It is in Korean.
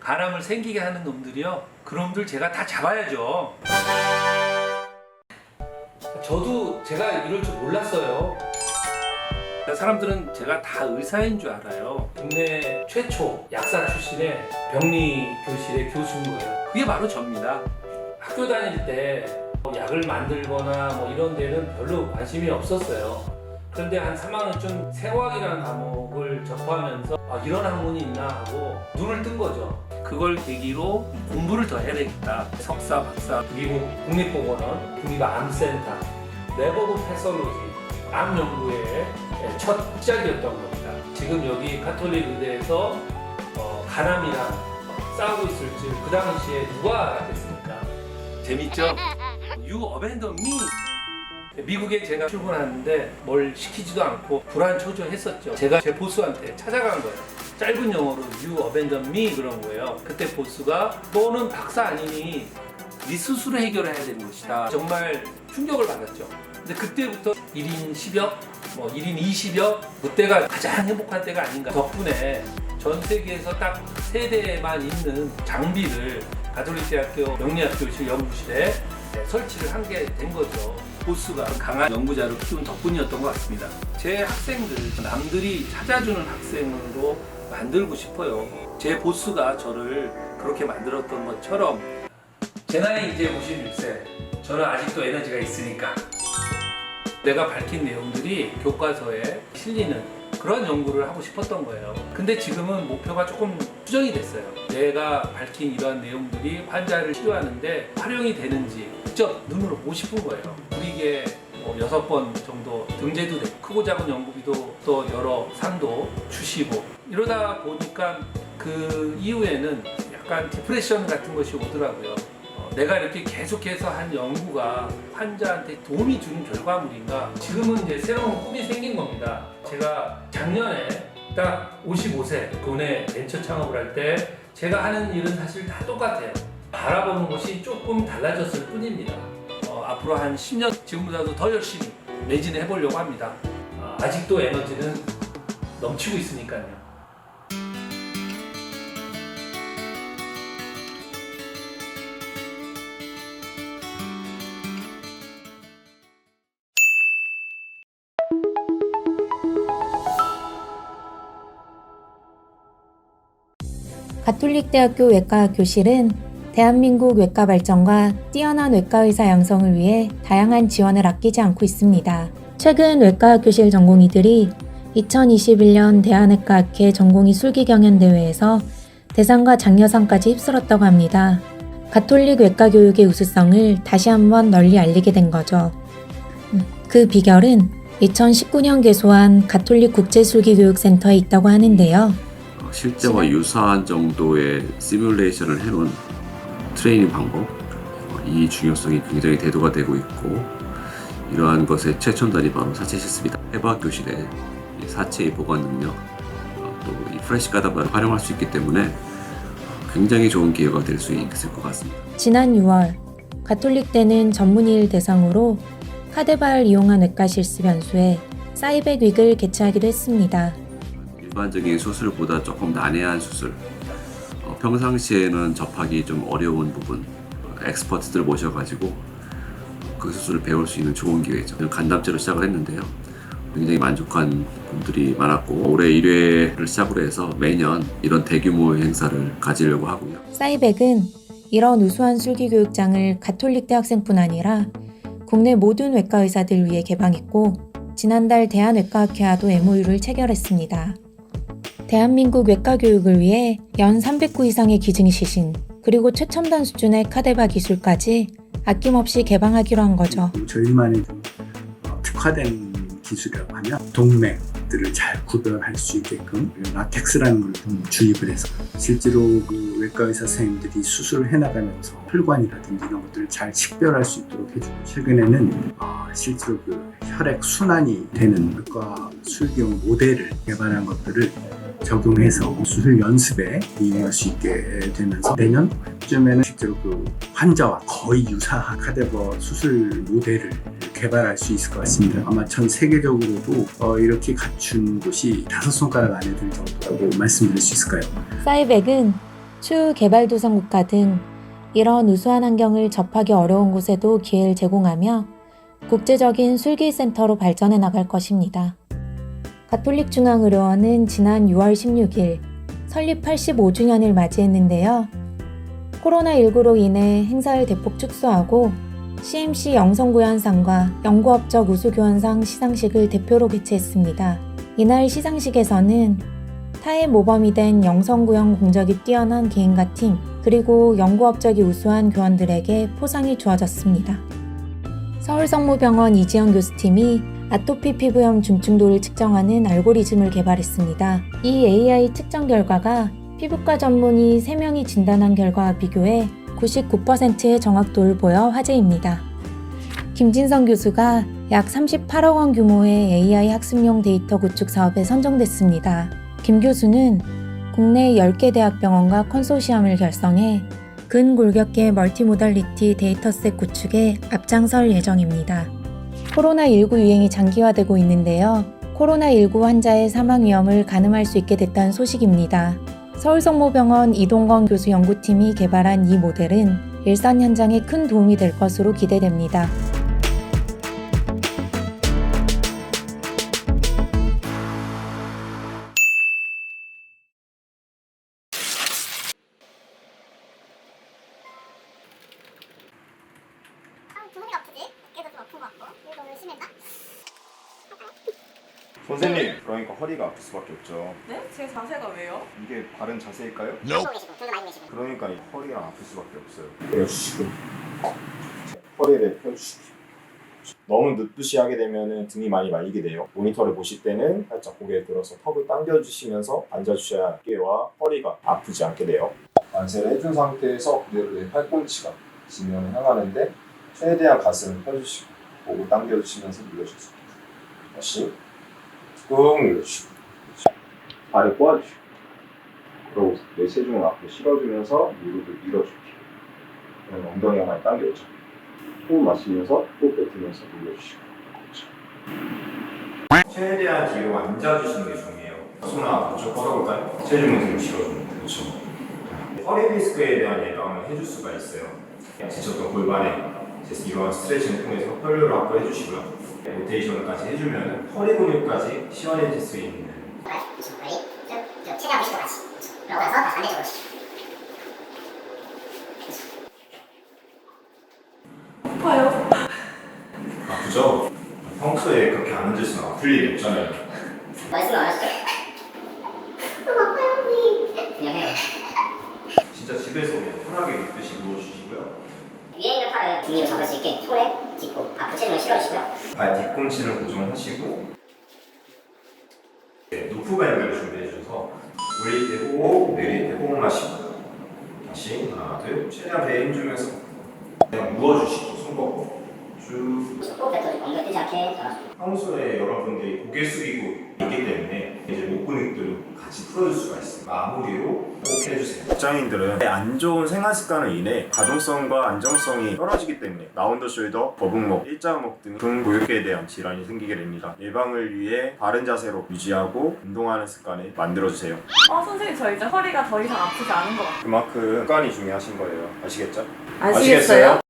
간암을 생기게 하는 놈들이요. 그놈들 제가 다 잡아야죠. 저도 제가 이럴 줄 몰랐어요. 사람들은 제가 다 의사인 줄 알아요. 국내 최초 약사 출신의 병리 교실의 교수인 거예요. 그게 바로 접니다. 학교 다닐 때 약을 만들거나 뭐 이런 데는 별로 관심이 없었어요. 그런데 한 3학년쯤 생화학이라는 과목을 접하면서 이런 학문이 있나 하고 눈을 뜬 거죠. 그걸 계기로 공부를 더 해야 되겠다. 석사, 박사, 미국 국립보건원, 국립암센터, 네버브 패솔로지, 암 연구의 첫 시작이었던 겁니다. 지금 여기 가톨릭 의대에서 간암이랑 싸우고 있을 줄 그 당시에 누가 알았겠습니까? 재밌죠? You abandon me. 미국에 제가 출근하는데 뭘 시키지도 않고 불안초조했었죠. 제가 제 보스한테 찾아간 거예요. 짧은 영어로 You abandon me 그런 거예요. 그때 보스가 너는 박사 아니니 네 스스로 해결해야 되는 것이다. 정말 충격을 받았죠. 근데 그때부터 1인 10여, 1인 20여 그때가 가장 행복한 때가 아닌가. 덕분에 전 세계에서 딱 3대만 있는 장비를 가톨릭대학교 명리학교실 연구실에 설치를 한 게 된 거죠. 보스가 강한 연구자를 키운 덕분이었던 것 같습니다. 제 학생들, 남들이 찾아주는 학생으로 만들고 싶어요. 제 보스가 저를 그렇게 만들었던 것처럼 제 나이 이제 51세, 저는 아직도 에너지가 있으니까 내가 밝힌 내용들이 교과서에 실리는 그런 연구를 하고 싶었던 거예요. 근데 지금은 목표가 조금 수정이 됐어요. 내가 밝힌 이러한 내용들이 환자를 치료하는데 활용이 되는지 직접 눈으로 보고 싶은 거예요. 우리에게 6번 정도 등재도 되고 크고 작은 연구비도 또 여러 상도 주시고 이러다 보니까 그 이후에는 약간 디프레션 같은 것이 오더라고요. 내가 이렇게 계속해서 한 연구가 환자한테 도움이 주는 결과물인가. 지금은 이제 새로운 꿈이 생긴 겁니다. 제가 작년에 딱 55세 국내 벤처 창업을 할 때 제가 하는 일은 사실 다 똑같아요. 바라보는 것이 조금 달라졌을 뿐입니다. 앞으로 한 10년 지금보다도 더 열심히 매진해 보려고 합니다. 아직도 에너지는 넘치고 있으니까요. 가톨릭대학교 외과교실은 대한민국 외과 발전과 뛰어난 외과의사 양성을 위해 다양한 지원을 아끼지 않고 있습니다. 최근 외과교실 전공의들이 2021년 대한외과학회 전공의 술기경연대회에서 대상과 장려상까지 휩쓸었다고 합니다. 가톨릭 외과 교육의 우수성을 다시 한번 널리 알리게 된 거죠. 그 비결은 2019년 개소한 가톨릭 국제술기교육센터에 있다고 하는데요. 실제와 유사한 정도의 시뮬레이션을 해놓은 트레이닝 방법, 이 중요성이 굉장히 대두가 되고 있고, 이러한 것의 최첨단이 바로 사체 실습이다. 해부학 교실에 사체의 보관 능력, 또 이 프레시 카다바를 활용할 수 있기 때문에 굉장히 좋은 기회가 될 수 있을 것 같습니다. 지난 6월 가톨릭대는 전문의를 대상으로 카데바를 이용한 외과 실습 연수회 사이백 윅을 개최하기도 했습니다. 일반적인 수술보다 조금 난해한 수술, 평상시에는 접하기 좀 어려운 부분, 엑스퍼트들 모셔가지고 그 수술을 배울 수 있는 좋은 기회죠. 간담제로 시작을 했는데요. 굉장히 만족한 분들이 많았고, 올해 1회를 시작으로 해서 매년 이런 대규모 행사를 가지려고 하고요. 사이백은 이런 우수한 술기교육장을 가톨릭대 학생뿐 아니라 국내 모든 외과 의사들 위해 개방했고, 지난달 대한외과학회와도 MOU를 체결했습니다. 대한민국 외과 교육을 위해 연 300구 이상의 기증시신, 그리고 최첨단 수준의 카데바 기술까지 아낌없이 개방하기로 한 거죠. 저희만의 특화된 기술이라고 하면 동맥들을 잘 구별할 수 있게끔 라텍스라는 걸 주입을 해서 실제로 그 외과 의사 선생님들이 수술을 해나가면서 혈관이라든지 이런 것들을 잘 식별할 수 있도록 해주고, 최근에는 실제로 그 혈액 순환이 되는 외과 술기용 모델을 개발한 것들을 적용해서 수술 연습에 이용할 수 있게 되면서 내년쯤에는 실제로 그 환자와 거의 유사한 카데버 수술 모델을 개발할 수 있을 것 같습니다. 아마 전 세계적으로도 이렇게 갖춘 곳이 5손가락 안에 들 정도라고 말씀드릴 수 있을까요? 사이백은 추후 개발도상 국가 등 이런 우수한 환경을 접하기 어려운 곳에도 기회를 제공하며 국제적인 술길센터로 발전해 나갈 것입니다. 가톨릭중앙의료원은 지난 6월 16일 설립 85주년을 맞이했는데요. 코로나19로 인해 행사를 대폭 축소하고 CMC 영성구현상과 연구업적 우수교원상 시상식을 대표로 개최했습니다. 이날 시상식에서는 타의 모범이 된 영성구현 공적이 뛰어난 개인과 팀, 그리고 연구업적이 우수한 교원들에게 포상이 주어졌습니다. 서울성모병원 이지영 교수팀이 아토피 피부염 중증도를 측정하는 알고리즘을 개발했습니다. 이 AI 측정 결과가 피부과 전문의 3명이 진단한 결과와 비교해 99%의 정확도를 보여 화제입니다. 김진성 교수가 약 38억 원 규모의 AI 학습용 데이터 구축 사업에 선정됐습니다. 김 교수는 국내 10개 대학병원과 컨소시엄을 결성해 근골격계 멀티모달리티 데이터셋 구축에 앞장설 예정입니다. 코로나19 유행이 장기화되고 있는데요. 코로나19 환자의 사망 위험을 가늠할 수 있게 됐다는 소식입니다. 서울성모병원 이동건 교수 연구팀이 개발한 이 모델은 일선 현장에 큰 도움이 될 것으로 기대됩니다. 종소리가 아프지? 어깨도 좀 아픈 것 같고 이거 너무 심했나? 선생님, 그러니까 허리가 아플 수밖에 없죠. 네? 제 자세가 왜요? 이게 바른 자세일까요? 들고 계시고 등도 많이 계시고 그러니까 이 허리가 아플 수밖에 없어요. 펴주시고 허리를 펴주시고 너무 눕듯이 하게 되면 등이 많이 말리게 돼요. 모니터를 보실 때는 살짝 고개를 들어서 턱을 당겨주시면서 앉아주셔야 어깨와 허리가 아프지 않게 돼요. 만세를 해준 상태에서 그대로 내 팔꿈치가 지면을 향하는데 최대한 가슴을 펴주시고 목을 당겨주시면서 눌러주세요. 다시 꾹 눌러주시고 발을 꼬아주시고 그리고 내 체중을 앞으로 실어주면서 무릎을 밀어줄게요. 그럼 엉덩이가 많이 당겨오죠. 호흡 마시면서 호흡 뱉으면서 눌러주시고 최대한 뒤로 앉아주시는 게 중요해요. 손을 앞으로 쭉 뻗어볼까요? 체중을 뒤로 실어주는 거. 그렇죠. 허리 디스크에 대한 예방을 해줄 수가 있어요. 지쳤던 골반에 이러한 스트레칭을 통해서 혈류를 확보해 주시고요. 로테이션까지 해주면 허리 근육까지 시원해질 수 있는 허리 쭉 최대한 90도까지 그러고 나서 다시 반대쪽으로 시켜 아파요. 아프죠? 평소에 그렇게 안 앉으시면 아플 일이 없잖아요. 말씀 안 하시죠? 너무 아파요 언니 그냥 해요 진짜 집에서 그냥 편하게 눕듯이 누워주시고요. 위에 있는 팔을 등 위로 잡을 수 있게 손에 짚고 앞으로 체중을 실어주시고요 발 뒤꿈치를 고정하시고 노프 밴드를 준비해 주셔서 올릴 때 호흡, 내릴 때 호흡 마시고 다시 하나, 둘 최대한 배에 힘주면서 그냥 누워주시고 손 뻗고 쭉 호흡 뱉어주고 엉덩이 뜨지 않게 잡아주고 평소에 여러분들이 고개 숙이고 있기 때문에 이제 목 근육들을 같이 풀어줄 수가 있어요. 마무리로 꼭 해주세요. 직장인들은 안 좋은 생활 습관을 인해 가동성과 안정성이 떨어지기 때문에 라운드 숄더, 거북목, 일자목 등 근골격계에 대한 질환이 생기게 됩니다. 예방을 위해 바른 자세로 유지하고 운동하는 습관을 만들어주세요. 선생님 저 이제 허리가 더 이상 아프지 않은 것 같아요. 그만큼 습관이 중요하신 거예요. 아시겠죠? 아시겠어요?